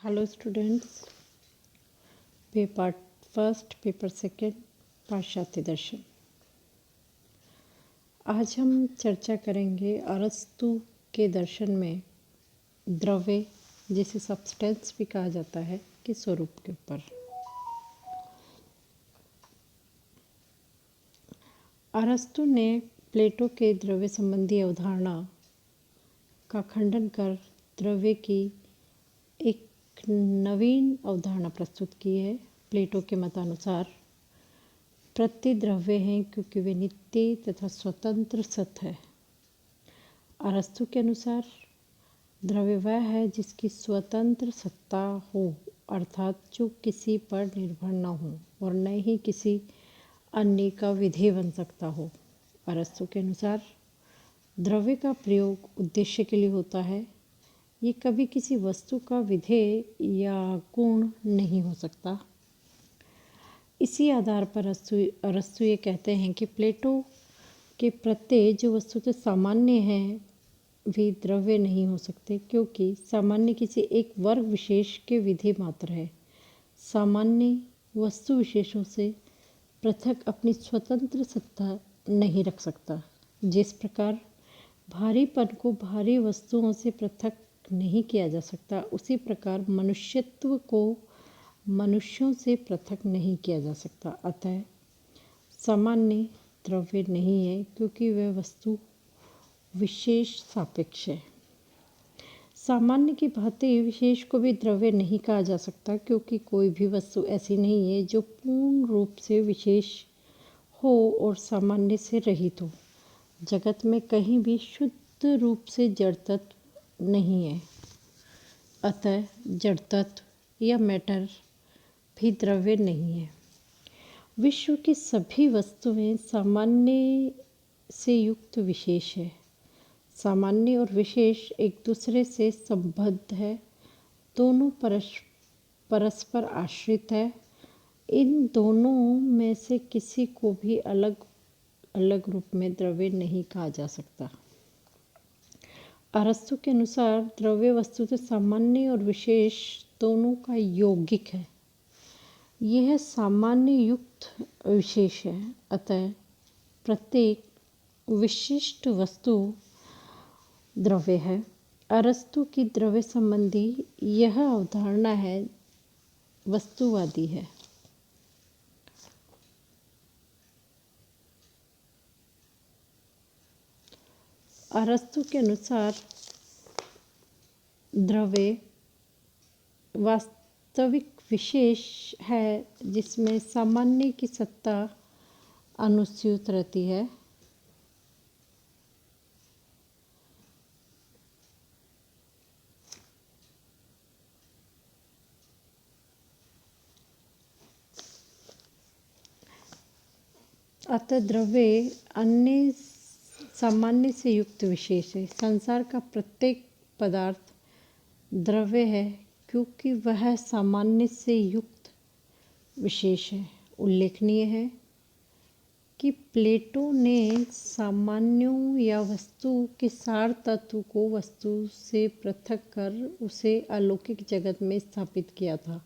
Hello students, paper first paper second पाश्चात्य दर्शन। आज हम चर्चा करेंगे अरस्तु के दर्शन में द्रव्य, जिसे सब्सटेंस भी कहा जाता है, के स्वरूप के ऊपर। अरस्तु ने प्लेटो के द्रव्य संबंधी अवधारणा का खंडन कर द्रव्य की एक नवीन अवधारणा प्रस्तुत की है। प्लेटो के मतानुसार प्रत्यय द्रव्य हैं क्योंकि वे नित्य तथा स्वतंत्र सत्य है। अरस्तु के अनुसार द्रव्य वह है जिसकी स्वतंत्र सत्ता हो, अर्थात जो किसी पर निर्भर न हो और न ही किसी अन्य का विधेय बन सकता हो। अरस्तु के अनुसार द्रव्य का प्रयोग उद्देश्य के लिए होता है। ये कभी किसी वस्तु का विधेय या गुण नहीं हो सकता। इसी आधार पर अरस्तु ये कहते हैं कि प्लेटो के प्रत्यय जो वस्तुतः सामान्य हैं वे द्रव्य नहीं हो सकते, क्योंकि सामान्य किसी एक वर्ग विशेष के विधेय मात्र है। सामान्य वस्तु विशेषों से पृथक अपनी स्वतंत्र सत्ता नहीं रख सकता। जिस प्रकार भारीपन को भारी वस्तुओं से पृथक नहीं किया जा सकता, उसी प्रकार मनुष्यत्व को मनुष्यों से पृथक नहीं किया जा सकता। अतः सामान्य द्रव्य नहीं है, क्योंकि वह वस्तु विशेष सापेक्ष है। सामान्य की भांति विशेष को भी द्रव्य नहीं कहा जा सकता, क्योंकि कोई भी वस्तु ऐसी नहीं है जो पूर्ण रूप से विशेष हो और सामान्य से रहित हो। जगत में कहीं भी शुद्ध रूप से जड़ तत्व नहीं है। अतः जड़ तत्व या मैटर भी द्रव्य नहीं है। विश्व की सभी वस्तुएं सामान्य से युक्त विशेष है। सामान्य और विशेष एक दूसरे से संबद्ध है, दोनों परस्पर आश्रित है। इन दोनों में से किसी को भी अलग अलग रूप में द्रव्य नहीं कहा जा सकता। अरस्तु के अनुसार द्रव्य वस्तुतः सामान्य और विशेष दोनों का यौगिक है। यह सामान्य युक्त विशेष है। अतः प्रत्येक विशिष्ट वस्तु द्रव्य है। अरस्तु की द्रव्य संबंधी यह अवधारणा है वस्तुवादी है। अरस्तु के अनुसार द्रव्य वास्तविक विशेष है जिसमें सामान्य की सत्ता अनुस्यूत रहती है। अतः द्रव्य अन्य सामान्य से युक्त विशेष है। संसार का प्रत्येक पदार्थ द्रव्य है, क्योंकि वह सामान्य से युक्त विशेष है। उल्लेखनीय है कि प्लेटो ने सामान्यों या वस्तु के सार तत्व को वस्तु से पृथक कर उसे अलौकिक जगत में स्थापित किया था,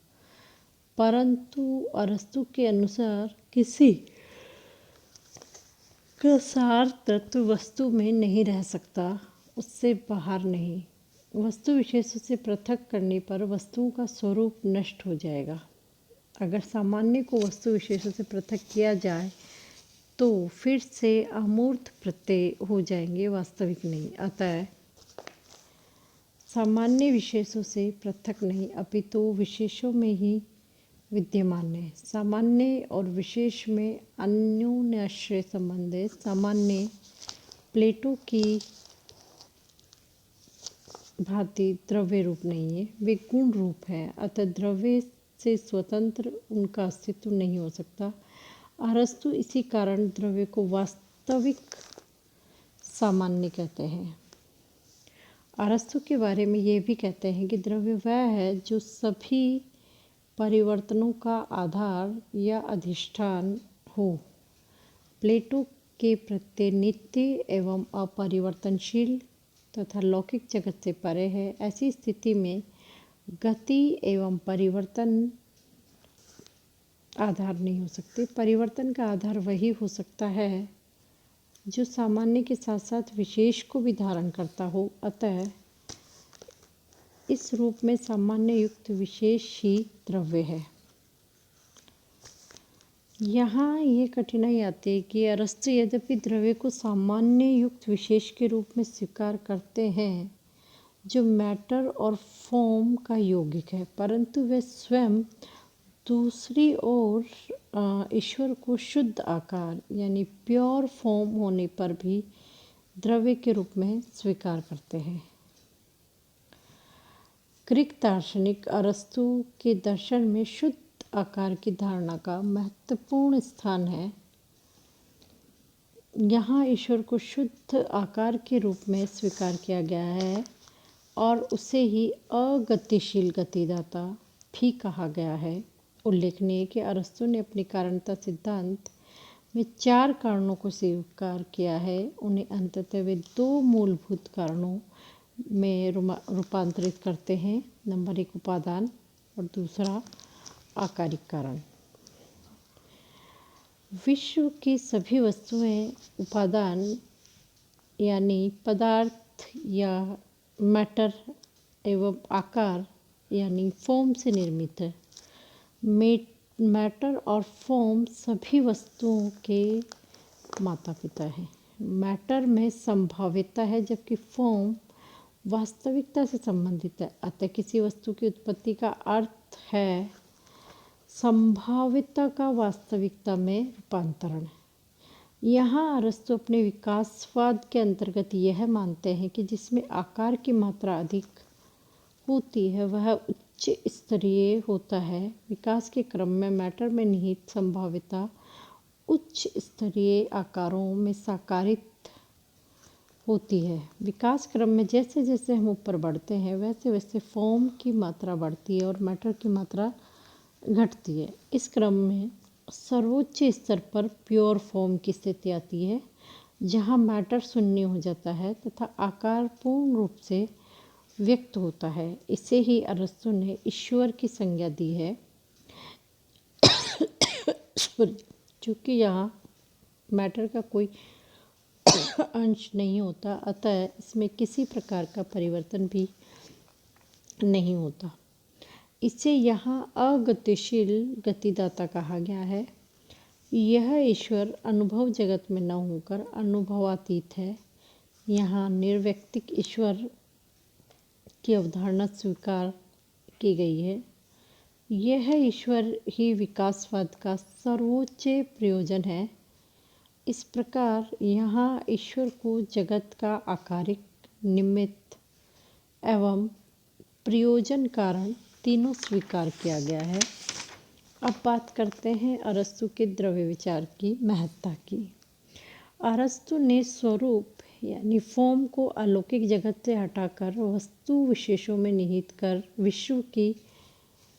परंतु अरस्तु के अनुसार किसी का सार तत्व वस्तु में नहीं रह सकता, उससे बाहर नहीं। वस्तु विशेषों से पृथक करने पर वस्तुओं का स्वरूप नष्ट हो जाएगा। अगर सामान्य को वस्तु विशेषों से पृथक किया जाए तो फिर से अमूर्त प्रत्यय हो जाएंगे, वास्तविक नहीं। अतः सामान्य विशेषों से पृथक नहीं, अपितु विशेषों में ही विद्यमान है। सामान्य और विशेष में अन्योन्याश्रय संबंध है। सामान्य प्लेटो की भांति द्रव्य रूप नहीं है, वे गुण रूप है। अतः द्रव्य से स्वतंत्र उनका अस्तित्व नहीं हो सकता। अरस्तु इसी कारण द्रव्य को वास्तविक सामान्य कहते हैं। अरस्तु के बारे में ये भी कहते हैं कि द्रव्य वह है जो सभी परिवर्तनों का आधार या अधिष्ठान हो। प्लेटो के प्रत्यय नित्य एवं अपरिवर्तनशील तथा लौकिक जगत से परे है। ऐसी स्थिति में गति एवं परिवर्तन आधार नहीं हो सकते। परिवर्तन का आधार वही हो सकता है जो सामान्य के साथ साथ विशेष को भी धारण करता हो। अतः इस रूप में सामान्य युक्त विशेष ही द्रव्य है। यहाँ ये कठिनाई आती है कि अरस्तु यद्यपि द्रव्य को सामान्य युक्त विशेष के रूप में स्वीकार करते हैं जो मैटर और फॉर्म का यौगिक है, परंतु वे स्वयं दूसरी ओर ईश्वर को शुद्ध आकार यानी प्योर फॉर्म होने पर भी द्रव्य के रूप में स्वीकार करते हैं। ग्रीक दार्शनिक अरस्तु के दर्शन में शुद्ध आकार की धारणा का महत्वपूर्ण स्थान है। यहाँ ईश्वर को शुद्ध आकार के रूप में स्वीकार किया गया है और उसे ही अगतिशील गतिदाता भी कहा गया है। उल्लेखनीय है कि अरस्तु ने अपनी कारणता सिद्धांत में 4 कारणों को स्वीकार किया है। उन्हें अंततः वे 2 मूलभूत कारणों में रूपांतरित करते हैं। नंबर 1 उपादान और दूसरा आकारिक कारण। विश्व की सभी वस्तुएं उपादान यानी पदार्थ या मैटर एवं आकार यानी फॉर्म से निर्मित है। मैटर और फॉर्म सभी वस्तुओं के माता पिता हैं। मैटर में संभाव्यता है जबकि फॉर्म वास्तविकता से संबंधित है। अतः किसी वस्तु की उत्पत्ति का अर्थ है संभाव्यता का वास्तविकता में रूपांतरण। यहाँ अरस्तु अपने विकासवाद के अंतर्गत यह मानते हैं कि जिसमें आकार की मात्रा अधिक होती है वह उच्च स्तरीय होता है। विकास के क्रम में मैटर में निहित संभाव्यता उच्च स्तरीय आकारों में साकारित होती है। विकास क्रम में जैसे जैसे हम ऊपर बढ़ते हैं वैसे वैसे फॉर्म की मात्रा बढ़ती है और मैटर की मात्रा घटती है। इस क्रम में सर्वोच्च स्तर पर प्योर फॉर्म की स्थिति आती है जहाँ मैटर शून्य हो जाता है तथा आकार पूर्ण रूप से व्यक्त होता है। इसे ही अरस्तु ने ईश्वर की संज्ञा दी है। चूँकि यहाँ मैटर का कोई अंश नहीं होता अतः इसमें किसी प्रकार का परिवर्तन भी नहीं होता। इसे यहाँ अगतिशील गतिदाता कहा गया है। यह ईश्वर अनुभव जगत में न होकर अनुभवातीत है। यहाँ निर्वैयक्तिक ईश्वर की अवधारणा स्वीकार की गई है। यह ईश्वर ही विकासवाद का सर्वोच्च प्रयोजन है। इस प्रकार यहाँ ईश्वर को जगत का आकारिक, निमित्त एवं प्रयोजन कारण तीनों स्वीकार किया गया है। अब बात करते हैं अरस्तु के द्रव्य विचार की महत्ता की। अरस्तु ने स्वरूप यानी फॉर्म को अलौकिक जगत से हटाकर वस्तु विशेषों में निहित कर विश्व की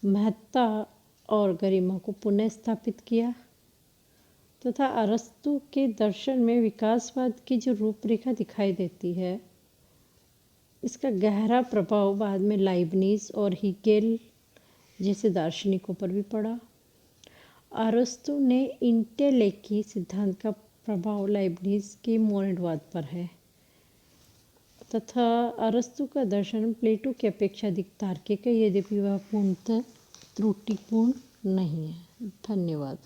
महत्ता और गरिमा को पुनः स्थापित किया तथा अरस्तु के दर्शन में विकासवाद की जो रूपरेखा दिखाई देती है इसका गहरा प्रभाव बाद में लाइबनिज और हीगेल जैसे दार्शनिकों पर भी पड़ा। अरस्तु ने इंटेलेक्की सिद्धांत का प्रभाव लाइबनिज के मोनेडवाद पर है तथा अरस्तु का दर्शन प्लेटो की अपेक्षा अधिक तार्किक है, यद्यपि वह पूर्णतः त्रुटिपूर्ण नहीं है। धन्यवाद।